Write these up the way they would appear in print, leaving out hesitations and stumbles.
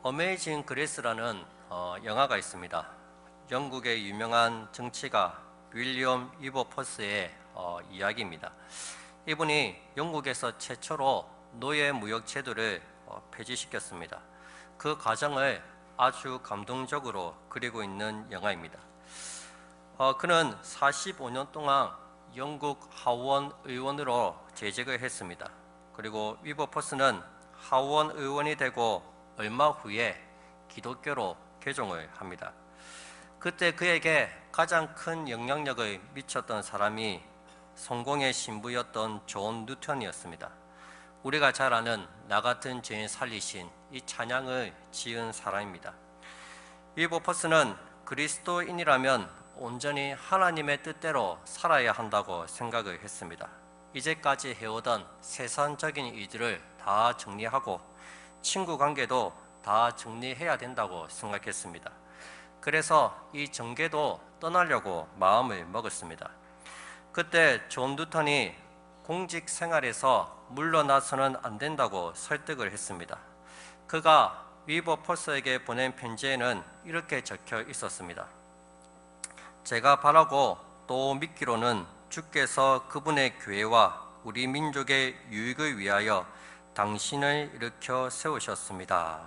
어메이징 그레이스라는 영화가 있습니다. 영국의 유명한 정치가 윌리엄 위버퍼스의 이야기입니다. 이분이 영국에서 최초로 노예 무역 제도를 폐지시켰습니다. 그 과정을 아주 감동적으로 그리고 있는 영화입니다. 그는 45년 동안 영국 하원 의원으로 재직을 했습니다. 그리고 위버퍼스는 하원 의원이 되고 얼마 후에 기독교로 개종을 합니다. 그때 그에게 가장 큰 영향력을 미쳤던 사람이 성공의 신부였던 존 뉴턴이었습니다. 우리가 잘 아는 나 같은 죄인 살리신 이 찬양을 지은 사람입니다. 위버퍼스는 그리스도인이라면 온전히 하나님의 뜻대로 살아야 한다고 생각을 했습니다. 이제까지 해오던 세상적인 일들을 다 정리하고 친구 관계도 다 정리해야 된다고 생각했습니다. 그래서 이 정계도 떠나려고 마음을 먹었습니다. 그때 존 뉴턴이 공직 생활에서 물러나서는 안 된다고 설득을 했습니다. 그가 위버퍼스에게 보낸 편지에는 이렇게 적혀 있었습니다. 제가 바라고 또 믿기로는 주께서 그분의 교회와 우리 민족의 유익을 위하여 당신을 일으켜 세우셨습니다.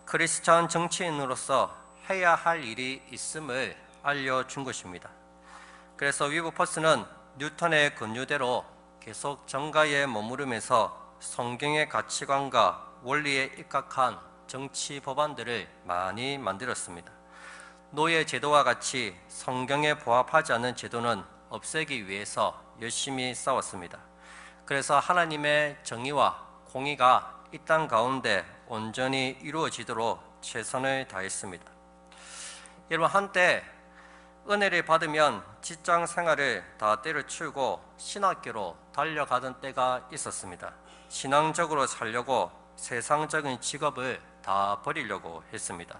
크리스찬 정치인으로서 해야 할 일이 있음을 알려준 것입니다. 그래서 위버퍼스는 뉴턴의 권유대로 계속 정가에 머무르면서 성경의 가치관과 원리에 입각한 정치 법안들을 많이 만들었습니다. 노예 제도와 같이 성경에 부합하지 않는 제도는 없애기 위해서 열심히 싸웠습니다. 그래서 하나님의 정의와 공의가 이 땅 가운데 온전히 이루어지도록 최선을 다했습니다. 여러분, 한때 은혜를 받으면 직장 생활을 다 때려치우고 신학교로 달려가던 때가 있었습니다. 신앙적으로 살려고 세상적인 직업을 다 버리려고 했습니다.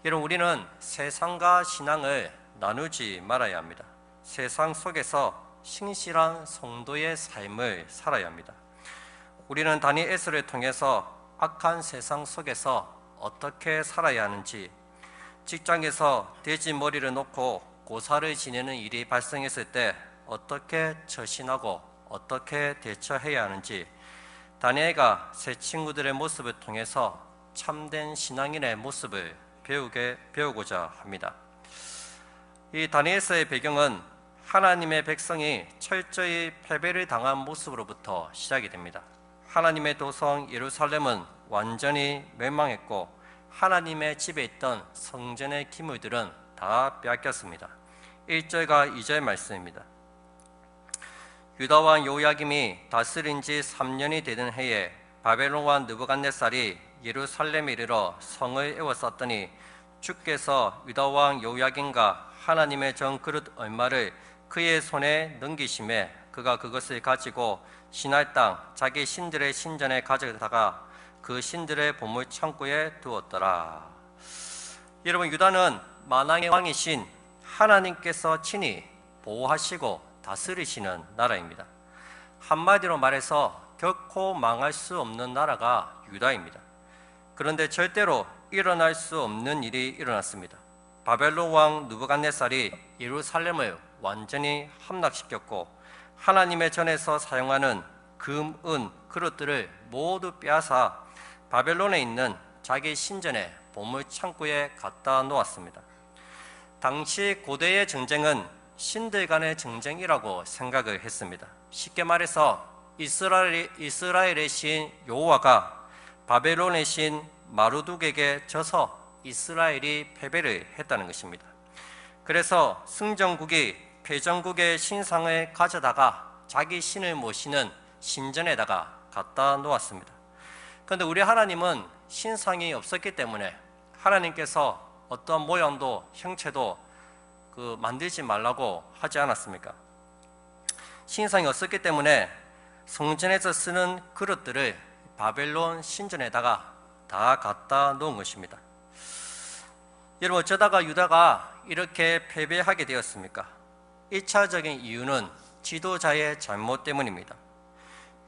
여러분, 우리는 세상과 신앙을 나누지 말아야 합니다. 세상 속에서 신실한 성도의 삶을 살아야 합니다. 우리는 다니엘서를 통해서 악한 세상 속에서 어떻게 살아야 하는지, 직장에서 돼지 머리를 놓고 고사를 지내는 일이 발생했을 때 어떻게 처신하고 어떻게 대처해야 하는지, 다니엘과 새 친구들의 모습을 통해서 참된 신앙인의 모습을 배우고자 합니다. 이 다니엘서의 배경은 하나님의 백성이 철저히 패배를 당한 모습으로부터 시작이 됩니다. 하나님의 도성 예루살렘은 완전히 멸망했고 하나님의 집에 있던 성전의 기물들은 다 빼앗겼습니다. 1절과 2절 말씀입니다. 유다 왕 요야김이 다스린 지 3년이 되던 해에 바벨론 왕 느부갓네살이 예루살렘에 이르러 성을 에워쌌더니 주께서 유다 왕 요야김과 하나님의 전 그릇 얼마를 그의 손에 넘기심에 그가 그것을 가지고 신할 땅 자기 신들의 신전에 가져다가 그 신들의 보물 창고에 두었더라. 여러분, 유다는 만왕의 왕이신 하나님께서 친히 보호하시고 다스리시는 나라입니다. 한마디로 말해서 결코 망할 수 없는 나라가 유다입니다. 그런데 절대로 일어날 수 없는 일이 일어났습니다. 바벨론 왕 느부갓네살이 예루살렘을 완전히 함락시켰고 하나님의 전에서 사용하는 금, 은, 그릇들을 모두 빼앗아 바벨론에 있는 자기 신전의 보물 창고에 갖다 놓았습니다. 당시 고대의 전쟁은 신들 간의 전쟁이라고 생각을 했습니다. 쉽게 말해서 이스라엘의 신 여호와가 바벨론의 신 마르둑에게 져서 이스라엘이 패배를 했다는 것입니다. 그래서 승전국이 패전국의 신상을 가져다가 자기 신을 모시는 신전에다가 갖다 놓았습니다. 그런데 우리 하나님은 신상이 없었기 때문에 하나님께서 어떤 모양도 형체도 만들지 말라고 하지 않았습니까? 신상이 없었기 때문에 성전에서 쓰는 그릇들을 바벨론 신전에다가 다 갖다 놓은 것입니다. 여러분, 어쩌다가 유다가 이렇게 패배하게 되었습니까? 1차적인 이유는 지도자의 잘못 때문입니다.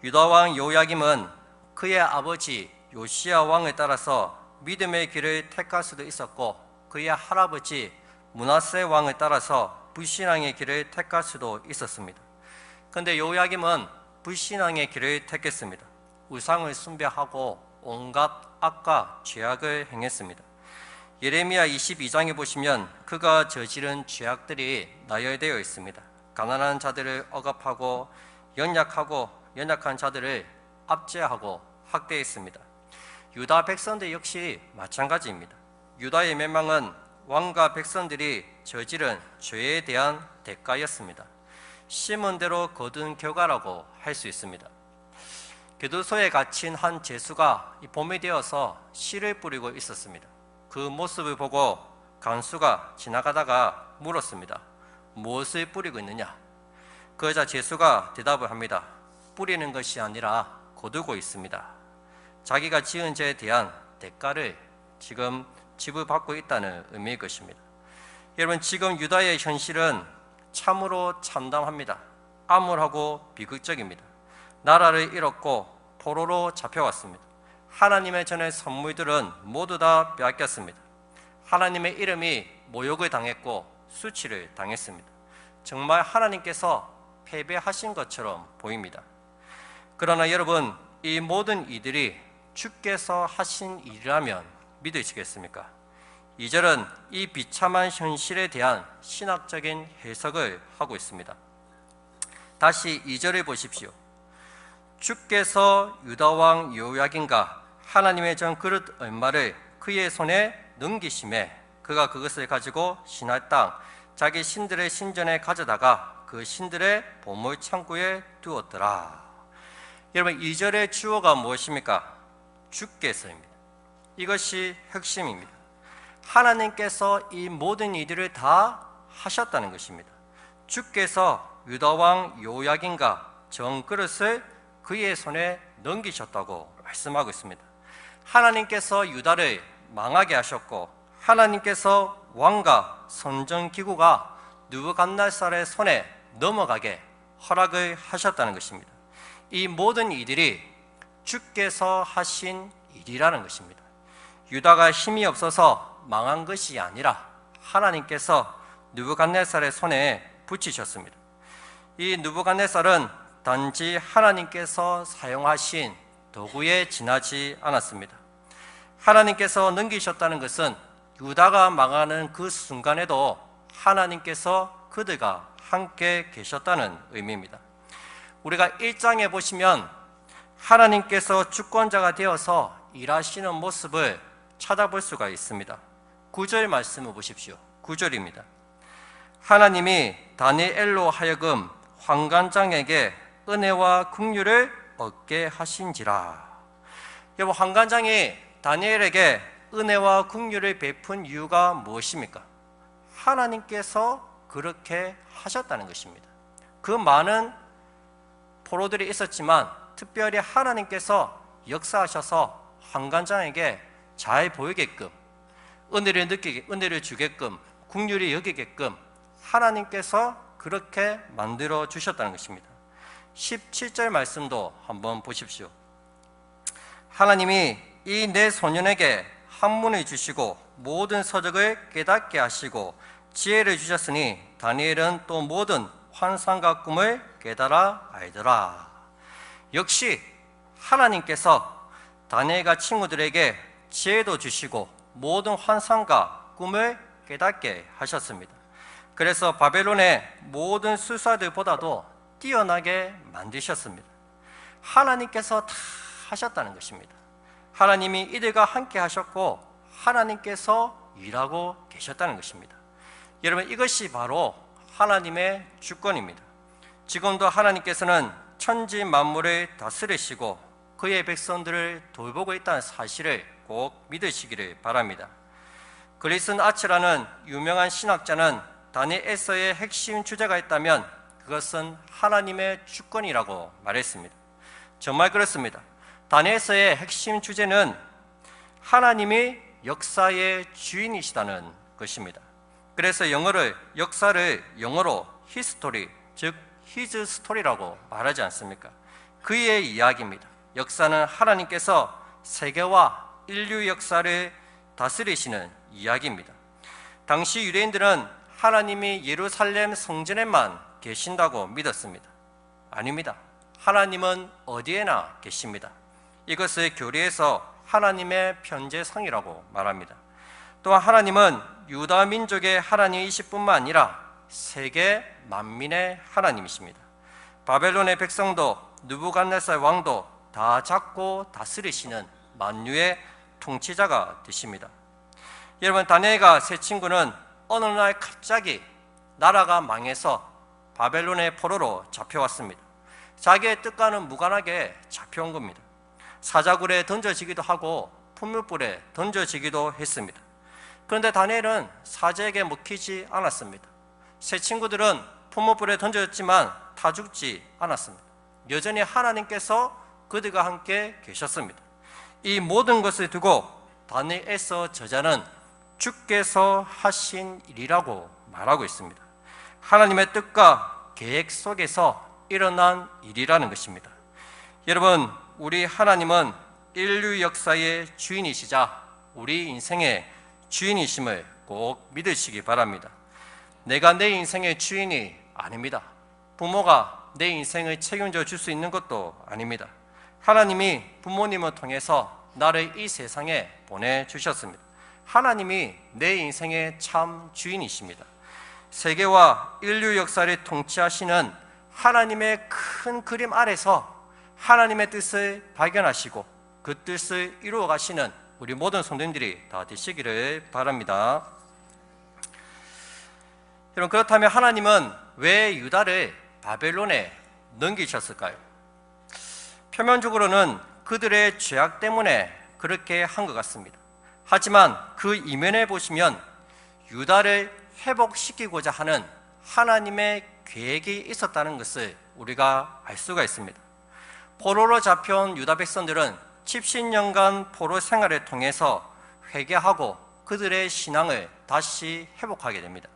유다 왕 요야김은 그의 아버지 요시야 왕에 따라서 믿음의 길을 택할 수도 있었고, 그의 할아버지 므낫세 왕에 따라서 불신앙의 길을 택할 수도 있었습니다. 그런데 요야김은 불신앙의 길을 택했습니다. 우상을 숭배하고 온갖 악과 죄악을 행했습니다. 예레미야 22장에 보시면 그가 저지른 죄악들이 나열되어 있습니다. 가난한 자들을 억압하고 연약한 자들을 압제하고 학대했습니다. 유다 백성들 역시 마찬가지입니다. 유다의 멸망은 왕과 백성들이 저지른 죄에 대한 대가였습니다. 심은 대로 거둔 결과라고 할 수 있습니다. 교도소에 갇힌 한 죄수가 봄이 되어서 씨를 뿌리고 있었습니다. 그 모습을 보고 간수가 지나가다가 물었습니다. 무엇을 뿌리고 있느냐? 그러자 죄수가 대답을 합니다. 뿌리는 것이 아니라 거두고 있습니다. 자기가 지은 죄에 대한 대가를 지금 지불받고 있다는 의미일 것입니다. 여러분, 지금 유다의 현실은 참으로 참담합니다. 암울하고 비극적입니다. 나라를 잃었고 포로로 잡혀왔습니다. 하나님의 전의 선물들은 모두 다 빼앗겼습니다. 하나님의 이름이 모욕을 당했고 수치를 당했습니다. 정말 하나님께서 패배하신 것처럼 보입니다. 그러나 여러분, 이 모든 이들이 주께서 하신 일이라면 믿으시겠습니까? 2절은 이 비참한 현실에 대한 신학적인 해석을 하고 있습니다. 다시 2절을 보십시오. 주께서 유다왕 요야긴과 하나님의 전 그릇 얼마를 그의 손에 넘기심에 그가 그것을 가지고 신할 땅 자기 신들의 신전에 가져다가 그 신들의 보물 창고에 두었더라. 여러분, 2절의 주어가 무엇입니까? 주께서입니다. 이것이 핵심입니다. 하나님께서 이 모든 일들을 다 하셨다는 것입니다. 주께서 유다왕 요야긴과 전 그릇을 그의 손에 넘기셨다고 말씀하고 있습니다. 하나님께서 유다를 망하게 하셨고, 하나님께서 왕과 선정기구가 느부갓네살의 손에 넘어가게 허락을 하셨다는 것입니다. 이 모든 일들이 주께서 하신 일이라는 것입니다. 유다가 힘이 없어서 망한 것이 아니라 하나님께서 느부갓네살의 손에 붙이셨습니다. 이 느부갓네살은 단지 하나님께서 사용하신 도구에 지나지 않았습니다. 하나님께서 넘기셨다는 것은 유다가 망하는 그 순간에도 하나님께서 그들과 함께 계셨다는 의미입니다. 우리가 1장에 보시면 하나님께서 주권자가 되어서 일하시는 모습을 찾아볼 수가 있습니다. 9절 말씀을 보십시오. 9절입니다. 하나님이 다니엘로 하여금 환관장에게 은혜와 긍휼을 얻게 하신지라. 여러분, 환관장이 다니엘에게 은혜와 긍휼을 베푼 이유가 무엇입니까? 하나님께서 그렇게 하셨다는 것입니다. 그 많은 포로들이 있었지만 특별히 하나님께서 역사하셔서 환관장에게 잘 보이게끔, 은혜를 주게끔, 긍휼히 여기게끔 하나님께서 그렇게 만들어 주셨다는 것입니다. 17절 말씀도 한번 보십시오. 하나님이 이 내 소년에게 학문을 주시고 모든 서적을 깨닫게 하시고 지혜를 주셨으니 다니엘은 또 모든 환상과 꿈을 깨달아 알더라. 역시 하나님께서 다니엘과 친구들에게 지혜도 주시고 모든 환상과 꿈을 깨닫게 하셨습니다. 그래서 바벨론의 모든 술사들보다도 뛰어나게 만드셨습니다. 하나님께서 다 하셨다는 것입니다. 하나님이 이들과 함께 하셨고 하나님께서 일하고 계셨다는 것입니다. 여러분, 이것이 바로 하나님의 주권입니다. 지금도 하나님께서는 천지 만물을 다스리시고 그의 백성들을 돌보고 있다는 사실을 꼭 믿으시기를 바랍니다. 그리슨 아츠라는 유명한 신학자는 다니엘서의 핵심 주제가 있다면 그것은 하나님의 주권이라고 말했습니다. 정말 그렇습니다. 다니엘서의 핵심 주제는 하나님이 역사의 주인이시다는 것입니다. 그래서 역사를 영어로 history, 즉 his story라고 말하지 않습니까? 그의 이야기입니다. 역사는 하나님께서 세계와 인류 역사를 다스리시는 이야기입니다. 당시 유대인들은 하나님이 예루살렘 성전에만 계신다고 믿었습니다. 아닙니다. 하나님은 어디에나 계십니다. 이것을 교리에서 하나님의 편재성이라고 말합니다. 또한 하나님은 유다 민족의 하나님이실 뿐만 아니라 세계 만민의 하나님이십니다. 바벨론의 백성도 느부갓네살 왕도 다 잡고 다스리시는 만유의 통치자가 되십니다. 여러분, 다니엘과 세 친구는 어느 날 갑자기 나라가 망해서 바벨론의 포로로 잡혀왔습니다. 자기의 뜻과는 무관하게 잡혀온 겁니다. 사자굴에 던져지기도 하고 풍물불에 던져지기도 했습니다. 그런데 다니엘은 사자에게 먹히지 않았습니다. 세 친구들은 풍물불에 던졌지만 다 죽지 않았습니다. 여전히 하나님께서 그들과 함께 계셨습니다. 이 모든 것을 두고 다니엘서 저자는 주께서 하신 일이라고 말하고 있습니다. 하나님의 뜻과 계획 속에서 일어난 일이라는 것입니다. 여러분, 우리 하나님은 인류 역사의 주인이시자 우리 인생의 주인이심을 꼭 믿으시기 바랍니다. 내가 내 인생의 주인이 아닙니다. 부모가 내 인생을 책임져 줄 수 있는 것도 아닙니다. 하나님이 부모님을 통해서 나를 이 세상에 보내주셨습니다. 하나님이 내 인생의 참 주인이십니다. 세계와 인류 역사를 통치하시는 하나님의 큰 그림 아래서 하나님의 뜻을 발견하시고 그 뜻을 이루어 가시는 우리 모든 성도님들이 다 되시기를 바랍니다. 여러분, 그렇다면 하나님은 왜 유다를 바벨론에 넘기셨을까요? 표면적으로는 그들의 죄악 때문에 그렇게 한 것 같습니다. 하지만 그 이면에 보시면 유다를 회복시키고자 하는 하나님의 계획이 있었다는 것을 우리가 알 수가 있습니다. 포로로 잡혀온 유다 백성들은 70년간 포로 생활을 통해서 회개하고 그들의 신앙을 다시 회복하게 됩니다.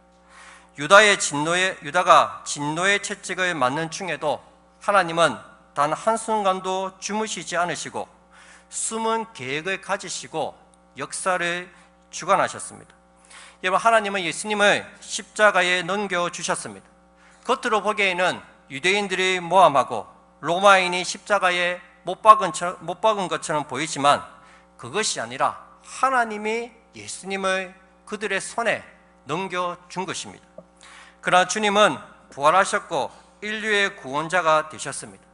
유다가 진노의 채찍을 맞는 중에도 하나님은 단 한순간도 주무시지 않으시고 숨은 계획을 가지시고 역사를 주관하셨습니다. 여러분, 하나님은 예수님을 십자가에 넘겨주셨습니다. 겉으로 보기에는 유대인들이 모함하고 로마인이 십자가에 못 박은 것처럼 보이지만 그것이 아니라 하나님이 예수님을 그들의 손에 넘겨준 것입니다. 그러나 주님은 부활하셨고 인류의 구원자가 되셨습니다.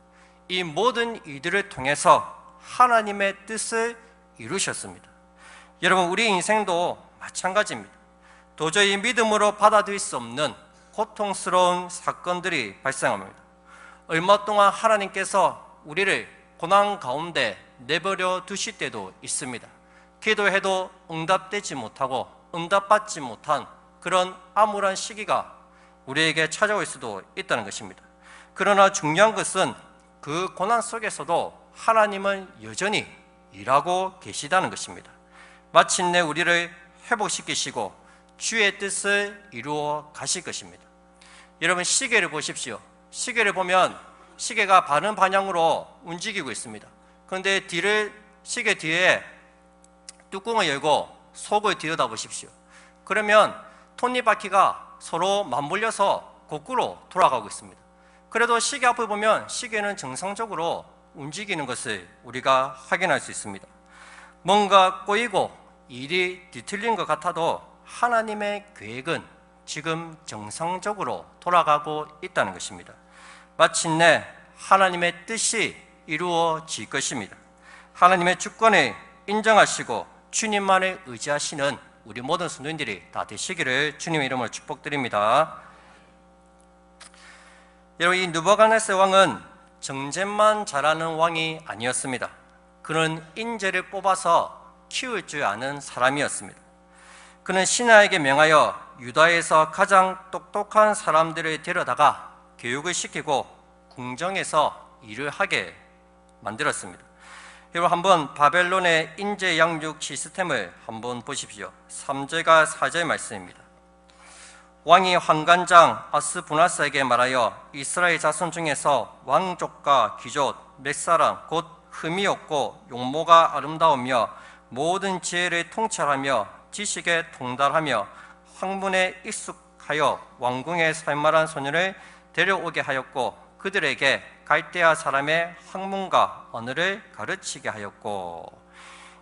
이 모든 이들을 통해서 하나님의 뜻을 이루셨습니다. 여러분, 우리 인생도 마찬가지입니다. 도저히 믿음으로 받아들일 수 없는 고통스러운 사건들이 발생합니다. 얼마 동안 하나님께서 우리를 고난 가운데 내버려 두실 때도 있습니다. 기도해도 응답되지 못하고 응답받지 못한 그런 암울한 시기가 우리에게 찾아올 수도 있다는 것입니다. 그러나 중요한 것은 그 고난 속에서도 하나님은 여전히 일하고 계시다는 것입니다. 마침내 우리를 회복시키시고 주의 뜻을 이루어 가실 것입니다. 여러분, 시계를 보십시오. 시계를 보면 시계가 바른 방향으로 움직이고 있습니다. 그런데 시계 뒤에 뚜껑을 열고 속을 들여다보십시오. 그러면 톱니바퀴가 서로 맞물려서 거꾸로 돌아가고 있습니다. 그래도 시계 앞을 보면 시계는 정상적으로 움직이는 것을 우리가 확인할 수 있습니다. 뭔가 꼬이고 일이 뒤틀린 것 같아도 하나님의 계획은 지금 정상적으로 돌아가고 있다는 것입니다. 마침내 하나님의 뜻이 이루어질 것입니다. 하나님의 주권을 인정하시고 주님만을 의지하시는 우리 모든 성도님들이 다 되시기를 주님의 이름으로 축복드립니다. 여러분, 이 느부갓네살 왕은 정쟁만 잘하는 왕이 아니었습니다. 그는 인재를 뽑아서 키울 줄 아는 사람이었습니다. 그는 신하에게 명하여 유다에서 가장 똑똑한 사람들을 데려다가 교육을 시키고 궁정에서 일을 하게 만들었습니다. 여러분, 한번 바벨론의 인재 양육 시스템을 한번 보십시오. 3절과 4절 말씀입니다. 왕이 환관장 아스부나스에게 말하여 이스라엘 자손 중에서 왕족과 귀족 몇 사람 곧 흠이 없고 용모가 아름다우며 모든 지혜를 통찰하며 지식에 통달하며 학문에 익숙하여 왕궁에 살만한 소년을 데려오게 하였고 그들에게 갈대아 사람의 학문과 언어를 가르치게 하였고.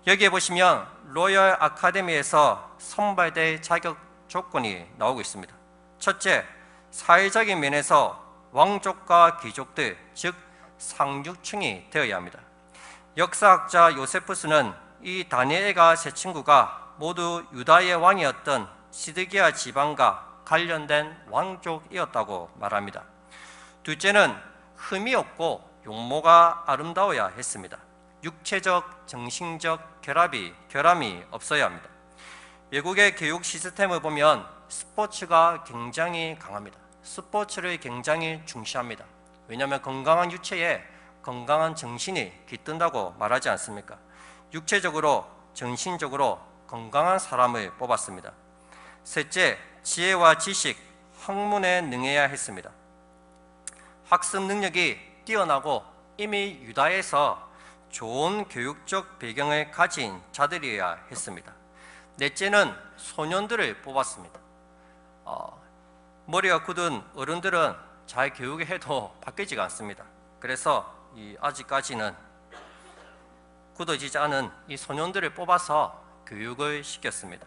여기에 보시면 로열 아카데미에서 선발될 자격 조건이 나오고 있습니다. 첫째, 사회적인 면에서 왕족과 귀족들, 즉 상류층이 되어야 합니다. 역사학자 요세푸스는 이 다니엘과 세 친구가 모두 유다의 왕이었던 시드기야 지방과 관련된 왕족이었다고 말합니다. 둘째는 흠이 없고 용모가 아름다워야 했습니다. 육체적, 정신적 결함이 없어야 합니다. 외국의 교육 시스템을 보면 스포츠가 굉장히 강합니다. 스포츠를 굉장히 중시합니다. 왜냐하면 건강한 유체에 건강한 정신이 깃든다고 말하지 않습니까? 육체적으로, 정신적으로 건강한 사람을 뽑았습니다. 셋째, 지혜와 지식, 학문에 능해야 했습니다. 학습 능력이 뛰어나고 이미 유다에서 좋은 교육적 배경을 가진 자들이어야 했습니다. 넷째는 소년들을 뽑았습니다. 머리가 굳은 어른들은 잘 교육해도 바뀌지가 않습니다. 그래서 아직까지는 굳어지지 않은 이 소년들을 뽑아서 교육을 시켰습니다.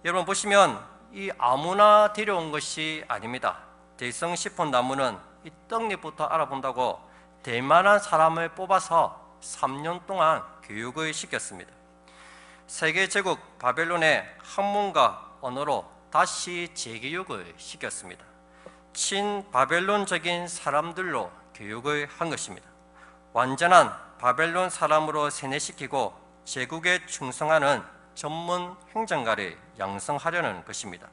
여러분 보시면 이 아무나 데려온 것이 아닙니다. 대성시폰 나무는 이 떡잎부터 알아본다고 될 만한 사람을 뽑아서 3년 동안 교육을 시켰습니다. 세계제국 바벨론의 학문과 언어로 다시 재교육을 시켰습니다. 친바벨론적인 사람들로 교육을 한 것입니다. 완전한 바벨론 사람으로 세뇌시키고 제국에 충성하는 전문 행정가를 양성하려는 것입니다.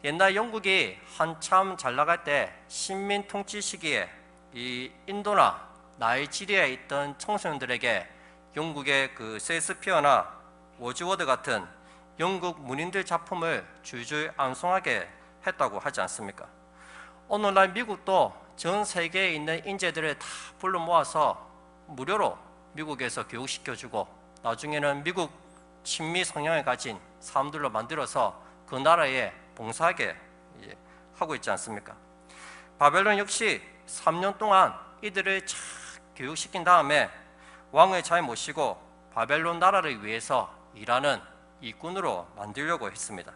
옛날 영국이 한참 잘 나갈 때 식민 통치 시기에 이 인도나 나이지리아에 있던 청소년들에게 영국의 그 셰익스피어나 워즈워드 같은 영국 문인들 작품을 줄줄 암송하게 했다고 하지 않습니까? 오늘날 미국도 전 세계에 있는 인재들을 다 불러 모아서 무료로 미국에서 교육시켜주고 나중에는 미국 친미 성향을 가진 사람들로 만들어서 그 나라에 봉사하게 하고 있지 않습니까? 바벨론 역시 3년 동안 이들을 잘 교육시킨 다음에 왕을 잘 모시고 바벨론 나라를 위해서 일하는 일꾼으로 만들려고 했습니다.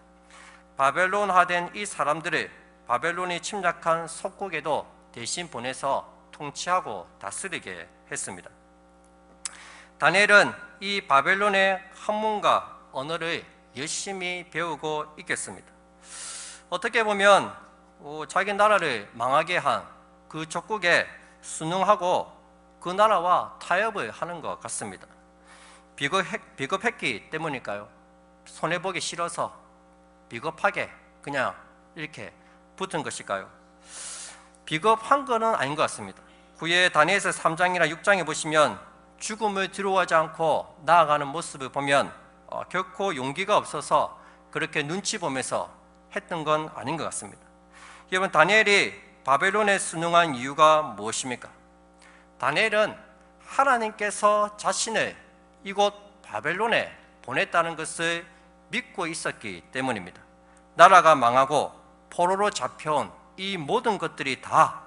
바벨론화된 이 사람들을 바벨론이 침략한 속국에도 대신 보내서 통치하고 다스리게 했습니다. 다니엘은 이 바벨론의 학문과 언어를 열심히 배우고 있겠습니다. 어떻게 보면 자기 나라를 망하게 한 그 족국에 순응하고 그 나라와 타협을 하는 것 같습니다. 비겁했기 때문일까요? 손해보기 싫어서 비겁하게 그냥 이렇게 붙은 것일까요? 비겁한 것은 아닌 것 같습니다. 후에 다니엘서 3장이나 6장에 보시면 죽음을 두려워하지 않고 나아가는 모습을 보면 결코 용기가 없어서 그렇게 눈치 보면서 했던 건 아닌 것 같습니다. 여러분, 다니엘이 바벨론에 순응한 이유가 무엇입니까? 다니엘은 하나님께서 자신을 이곳 바벨론에 보냈다는 것을 믿고 있었기 때문입니다. 나라가 망하고 포로로 잡혀온 이 모든 것들이 다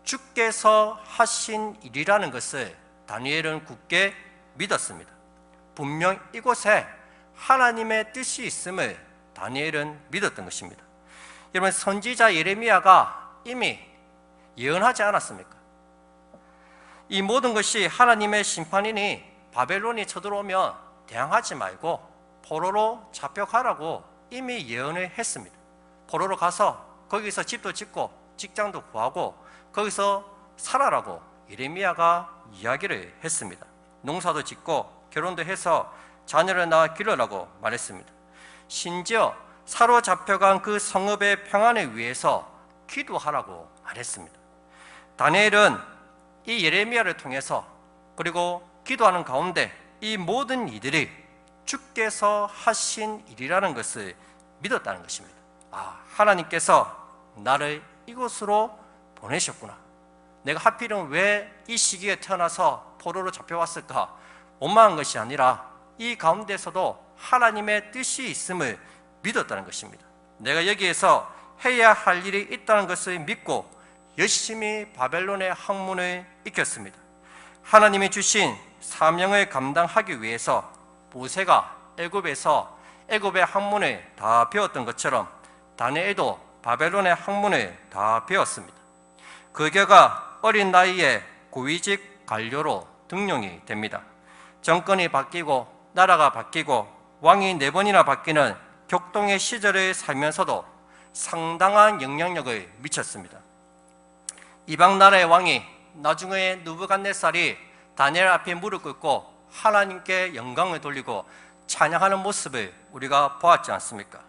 주께서 하신 일이라는 것을 다니엘은 굳게 믿었습니다. 분명 이곳에 하나님의 뜻이 있음을 다니엘은 믿었던 것입니다. 여러분, 선지자 예레미야가 이미 예언하지 않았습니까? 이 모든 것이 하나님의 심판이니 바벨론이 쳐들어오면 대항하지 말고 포로로 잡혀가라고 이미 예언을 했습니다. 포로로 가서 거기서 집도 짓고 직장도 구하고 거기서 살아라고 예레미야가 이야기를 했습니다. 농사도 짓고 결혼도 해서 자녀를 낳아 기르라고 말했습니다. 심지어 사로잡혀간 그 성읍의 평안을 위해서 기도하라고 말했습니다. 다니엘은 이 예레미야를 통해서 그리고 기도하는 가운데 이 모든 이들이 주께서 하신 일이라는 것을 믿었다는 것입니다. 하나님께서 나를 이곳으로 보내셨구나. 내가 하필은 왜 이 시기에 태어나서 포로로 잡혀왔을까? 원망한 것이 아니라 이 가운데서도 하나님의 뜻이 있음을 믿었다는 것입니다. 내가 여기에서 해야 할 일이 있다는 것을 믿고 열심히 바벨론의 학문을 익혔습니다. 하나님이 주신 사명을 감당하기 위해서 모세가 애굽에서 애굽의 학문을 다 배웠던 것처럼 다니엘도 바벨론의 학문을 다 배웠습니다. 그 결과 어린 나이에 고위직 관료로 등용이 됩니다. 정권이 바뀌고 나라가 바뀌고 왕이 4번이나 바뀌는 격동의 시절을 살면서도 상당한 영향력을 미쳤습니다. 이방 나라의 왕이 나중에 느부갓네살이 다니엘 앞에 무릎 꿇고 하나님께 영광을 돌리고 찬양하는 모습을 우리가 보았지 않습니까?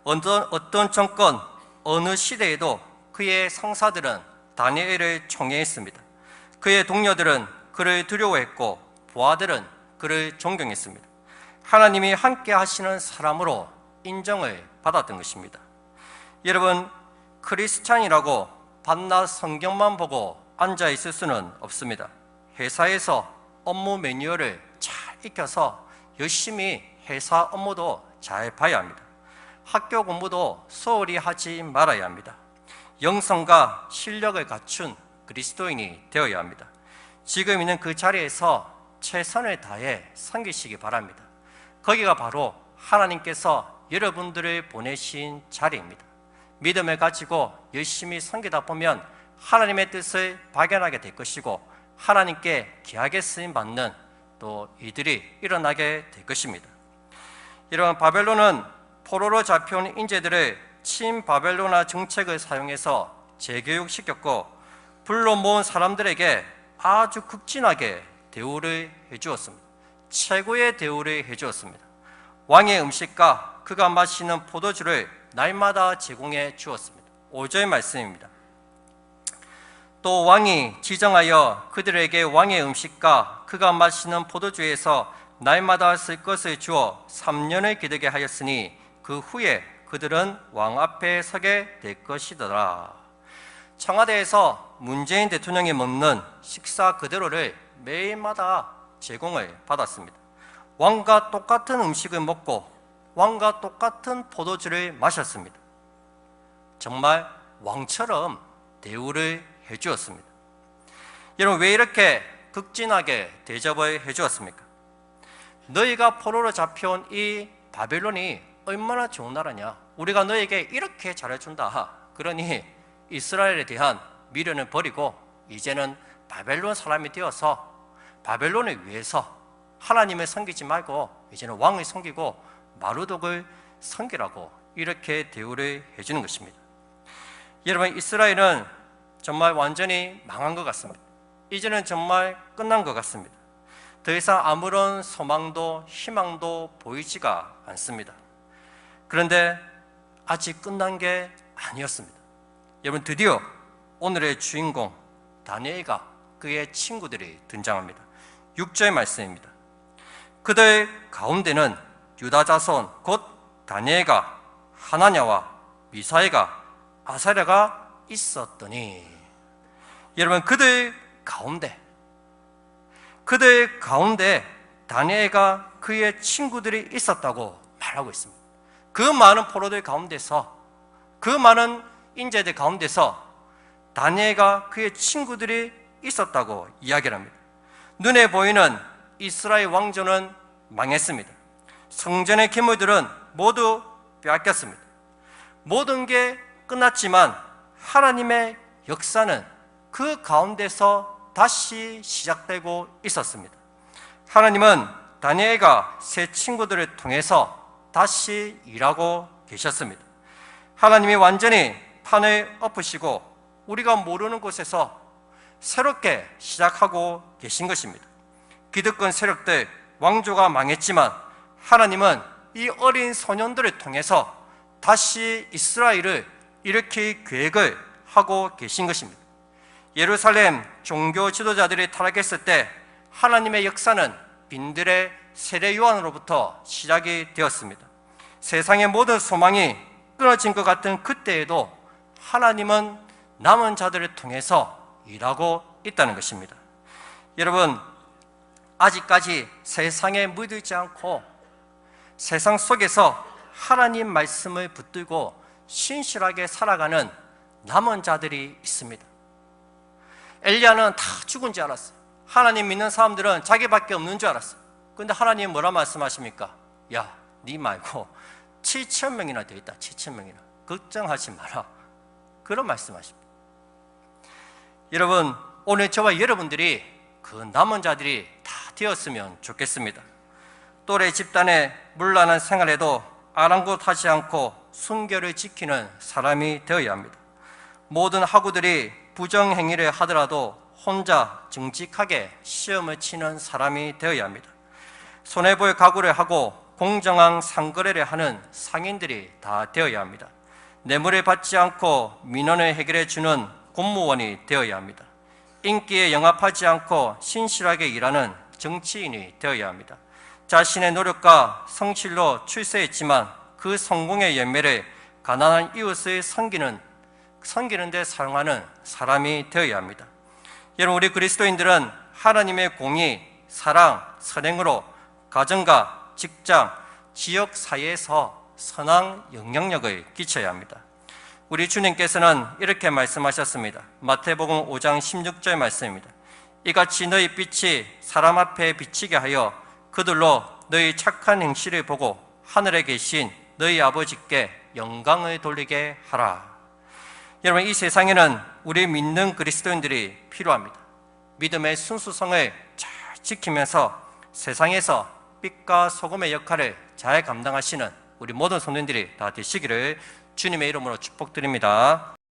어떤 정권, 어느 시대에도 그의 상사들은 다니엘을 총애했습니다. 그의 동료들은 그를 두려워했고 부하들은 그를 존경했습니다. 하나님이 함께 하시는 사람으로 인정을 받았던 것입니다. 여러분, 크리스찬이라고 밤낮 성경만 보고 앉아있을 수는 없습니다. 회사에서 업무 매뉴얼을 잘 익혀서 열심히 회사 업무도 잘 봐야 합니다. 학교 공부도 소홀히 하지 말아야 합니다. 영성과 실력을 갖춘 그리스도인이 되어야 합니다. 지금 있는 그 자리에서 최선을 다해 섬기시기 바랍니다. 거기가 바로 하나님께서 여러분들을 보내신 자리입니다. 믿음을 가지고 열심히 섬기다 보면 하나님의 뜻을 발견하게 될 것이고 하나님께 귀하게 쓰임받는 또 일들이 일어나게 될 것입니다. 이런 바벨론은 포로로 잡혀온 인재들을 친바벨로나 정책을 사용해서 재교육시켰고 불러 모은 사람들에게 아주 극진하게 대우를 해주었습니다. 최고의 대우를 해주었습니다. 왕의 음식과 그가 마시는 포도주를 날마다 제공해 주었습니다. 5절 말씀입니다. 또 왕이 지정하여 그들에게 왕의 음식과 그가 마시는 포도주에서 날마다 쓸 것을 주어 3년을 기르게 하였으니 그 후에 그들은 왕 앞에 서게 될 것이더라. 청와대에서 문재인 대통령이 먹는 식사 그대로를 매일마다 제공을 받았습니다. 왕과 똑같은 음식을 먹고 왕과 똑같은 포도주를 마셨습니다. 정말 왕처럼 대우를 해주었습니다. 여러분, 왜 이렇게 극진하게 대접을 해주었습니까? 너희가 포로로 잡혀온 이 바벨론이 얼마나 좋은 나라냐, 우리가 너에게 이렇게 잘해준다. 그러니 이스라엘에 대한 미련을 버리고 이제는 바벨론 사람이 되어서 바벨론을 위해서 하나님을 섬기지 말고 이제는 왕을 섬기고 마르독을 섬기라고 이렇게 대우를 해주는 것입니다. 여러분, 이스라엘은 정말 완전히 망한 것 같습니다. 이제는 정말 끝난 것 같습니다. 더 이상 아무런 소망도 희망도 보이지가 않습니다. 그런데 아직 끝난 게 아니었습니다. 여러분, 드디어 오늘의 주인공 다니엘과 그의 친구들이 등장합니다. 6절 말씀입니다. 그들 가운데는 유다 자손 곧 다니엘과 하나냐와 미사엘과 아사랴가 있었더니, 여러분, 그들 가운데 다니엘과 그의 친구들이 있었다고 말하고 있습니다. 그 많은 포로들 가운데서, 그 많은 인재들 가운데서 다니엘과 그의 친구들이 있었다고 이야기를 합니다. 눈에 보이는 이스라엘 왕조는 망했습니다. 성전의 기물들은 모두 빼앗겼습니다. 모든 게 끝났지만 하나님의 역사는 그 가운데서 다시 시작되고 있었습니다. 하나님은 다니엘과 새 친구들을 통해서 다시 일하고 계셨습니다. 하나님이 완전히 판을 엎으시고 우리가 모르는 곳에서 새롭게 시작하고 계신 것입니다. 기득권 세력들, 왕조가 망했지만 하나님은 이 어린 소년들을 통해서 다시 이스라엘을 일으킬 계획을 하고 계신 것입니다. 예루살렘 종교 지도자들이 타락했을 때 하나님의 역사는 빈들의 세례 요한으로부터 시작이 되었습니다. 세상의 모든 소망이 끊어진 것 같은 그때에도 하나님은 남은 자들을 통해서 일하고 있다는 것입니다. 여러분, 아직까지 세상에 물들지 않고 세상 속에서 하나님 말씀을 붙들고 신실하게 살아가는 남은 자들이 있습니다. 엘리야는 다 죽은 줄 알았어요. 하나님 믿는 사람들은 자기밖에 없는 줄 알았어요. 그런데 하나님 뭐라 말씀하십니까? 야, 네 말고 7,000명이나 되어 있다. 7,000명이나. 걱정하지 마라. 그런 말씀하십니다. 여러분, 오늘 저와 여러분들이 그 남은 자들이 다 되었으면 좋겠습니다. 또래 집단의 문란한 생활에도 아랑곳하지 않고 순결을 지키는 사람이 되어야 합니다. 모든 학우들이 부정행위를 하더라도 혼자 정직하게 시험을 치는 사람이 되어야 합니다. 손해볼 각오를 하고 공정한 상거래를 하는 상인들이 다 되어야 합니다. 뇌물을 받지 않고 민원을 해결해 주는 공무원이 되어야 합니다. 인기에 영합하지 않고 신실하게 일하는 정치인이 되어야 합니다. 자신의 노력과 성실로 출세했지만 그 성공의 열매를 가난한 이웃을 섬기는 데 사용하는 사람이 되어야 합니다. 여러분, 우리 그리스도인들은 하나님의 공의, 사랑, 선행으로 가정과 직장, 지역 사회에서 선한 영향력을 끼쳐야 합니다. 우리 주님께서는 이렇게 말씀하셨습니다. 마태복음 5장 16절 말씀입니다. 이같이 너희 빛이 사람 앞에 비치게 하여 그들로 너희 착한 행실을 보고 하늘에 계신 너희 아버지께 영광을 돌리게 하라. 여러분, 이 세상에는 우리 믿는 그리스도인들이 필요합니다. 믿음의 순수성을 잘 지키면서 세상에서 빛과 소금의 역할을 잘 감당하시는 우리 모든 성도님들이 다 되시기를 주님의 이름으로 축복드립니다.